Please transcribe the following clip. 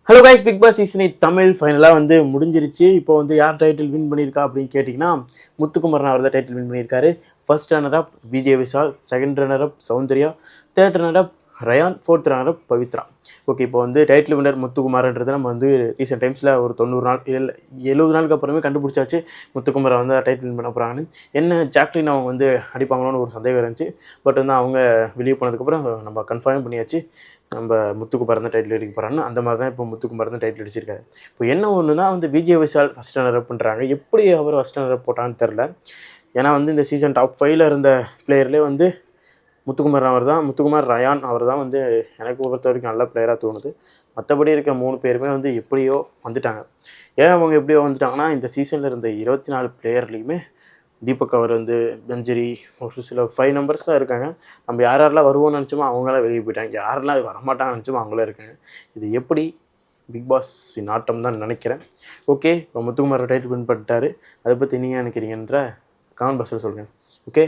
Hello guys, Bigg Boss season 8 Tamil ஃபைனலாக வந்து முடிஞ்சிருச்சு. இப்போ வந்து யார் டைட்டில் வின் பண்ணியிருக்கா அப்படின்னு கேட்டிங்கன்னா, முத்துக்குமரன் அவர் தான் டைட்டில் வின் பண்ணியிருக்காரு. First runner up Vijay Vishal, second runner up Soundarya, third runner up Rayan, fourth runner up Pavithra. Okay, இப்போ வந்து டைட்டில் வின்னர் முத்துக்குமாரன்றதை நம்ம வந்து ரீசெண்ட் டைம்ஸில் ஒரு 90 நாள் 70 நாளுக்கு அப்புறமே கண்டுபிடிச்சாச்சு முத்துக்குமரன் வந்து டைட்டில் வின் பண்ண போகிறாங்கன்னு. என்ன ஜாக்லின் அவங்க வந்து அடிப்பாங்களோன்னு ஒரு சந்தேகம் இருந்துச்சு. பட் வந்து அவங்க வெளியே போனதுக்கப்புறம் நம்ம கன்ஃபார்ம் பண்ணியாச்சு நம்ம முத்துக்குமாரன் தான் டைட்டில் அடிக்க போகிறான்னு. அந்த மாதிரி தான் இப்போ முத்துக்குமாரன் தான் டைட்டில் அடிச்சிருக்காரு. இப்போ என்ன ஒன்றுனா வந்து Vijay Vishal first runner up பண்ணுறாங்க. எப்படி அவர் ஃபஸ்ட் ரன்னர் அப் போட்டான்னு தெரில. ஏன்னா வந்து இந்த சீசன் டாப் 5ல் இருந்த பிளேயர்லேயே வந்து முத்துக்குமார் அவர் தான், முத்துக்குமார் ரயான் அவர் தான் வந்து எனக்கு பொறுத்த வரைக்கும் நல்ல பிளேயராக தோணுது. மற்றபடி இருக்க 3 பேருமே வந்து எப்படியோ வந்துட்டாங்க. ஏன் அவங்க எப்படியோ வந்துட்டாங்கன்னா, இந்த சீசனில் இருந்த 24 பிளேயர்லேயுமே தீபக் அவர் வந்து பெஞ்சரி ஒரு சில 5 நம்பர்ஸ் தான் இருக்காங்க. நம்ம யாரெல்லாம் வருவோம்னு நினச்சோமோ அவங்களாம் வெளியே போயிட்டாங்க. யாரெல்லாம் வரமாட்டாங்கன்னு நினச்சோமோ அவங்களே இருக்காங்க. இது எப்படி பிக் பாஸின் ஆட்டம் தான் நினைக்கிறேன். ஓகே, இப்போ முத்துக்குமார் டைட்டில் வின் பண்ணிட்டாரு. அதை பற்றி நீங்கள் நினைக்கிறீங்கன்ற கமெண்ட் பாக்ஸில் சொல்லுங்கள். ஓகே.